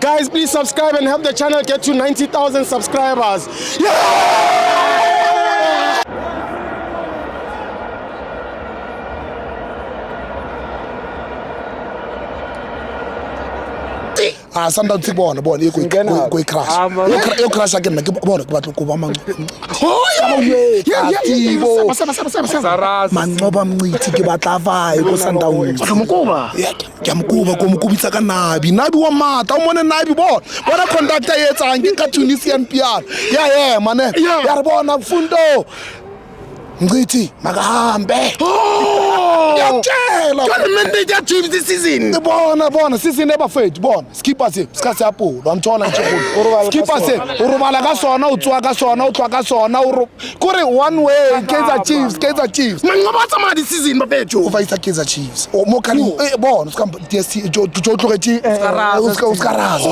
Guys, please subscribe and help the channel get to 90,000 subscribers. Yeah! Sundowns bona you go crash. You crash again ke bona ke batla go ba mang. Mancoba mncithi ke batla vai go Sundowns. Ke amkuba ko mukubitsa ka nabi wa mata umone nabi bona conductor yetsang ke ka Tunisian PR yeah mane ya re bona Mfundo Mncithi makahambe. Yatshela Tournament ya Chiefs this season. Bona season ebafethu bona skipper se sikase yapolo amthola nje khona skipper se urubala ka sona utswa ka sona utlwa ka sona kuri one way Kaizer Chiefs manqobatsa ma this season bafethu uvaisa Kaizer Chiefs mokali bona skamba DST jo tlogeti uskaraza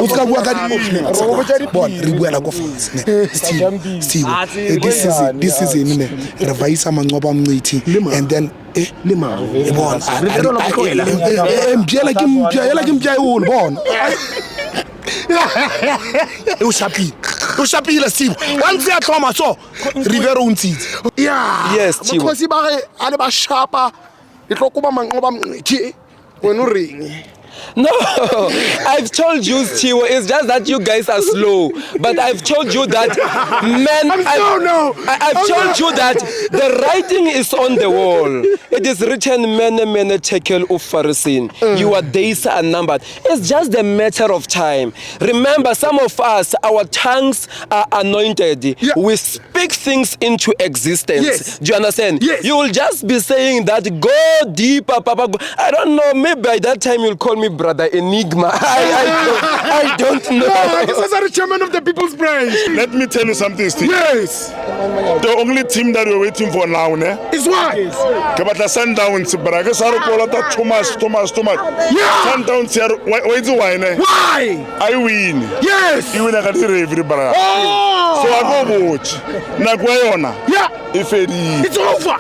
uskabua ka di bona re buela go fans Steve this is in revaisa manqoba mncithi and then bona mpiela ke mpiaolo bona ushapile Steve once ya tloma so Rivero untshitse yes because ba re ale ba shapa itlokuba manqoba mncithi wena o reng. No, I've told you, Tiwo, it's just that you guys are slow. But I've told you that, man, I've told you that the writing is on the wall. It is written, mene tekel ufarisin. Your days are numbered. It's just a matter of time. Remember, some of us, our tongues are anointed. Yeah. We speak things into existence. Yes. Do you understand? Yes. You will just be saying that, go deeper, Papa. Go. I don't know, maybe by that time you'll call me brother Enigma. I don't know. This is the chairman of the People's Branch. Let me tell you something, Steve. Yes. The only team that we're waiting for now is what? Kabata Sundowns, but I guess I don't Thomas. Yeah. Sundowns here. Why? I win. Yes. You win everybody. Oh. So I go watch. Nakwayona. Yeah. If it's over.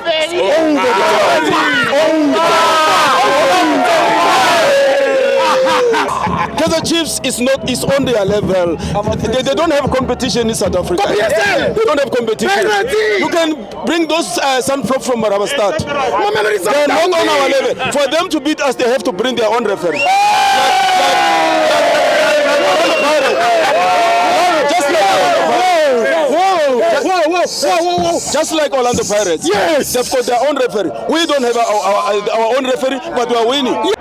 Kaizer Chiefs is on their level. They don't have competition in South Africa. They don't have competition. You can bring those some from Marabastad. They are not on our level. For them to beat us, they have to bring their own referee. Just like Orlando Pirates. Yes. They've got their own referee. We don't have our own referee, but we are winning.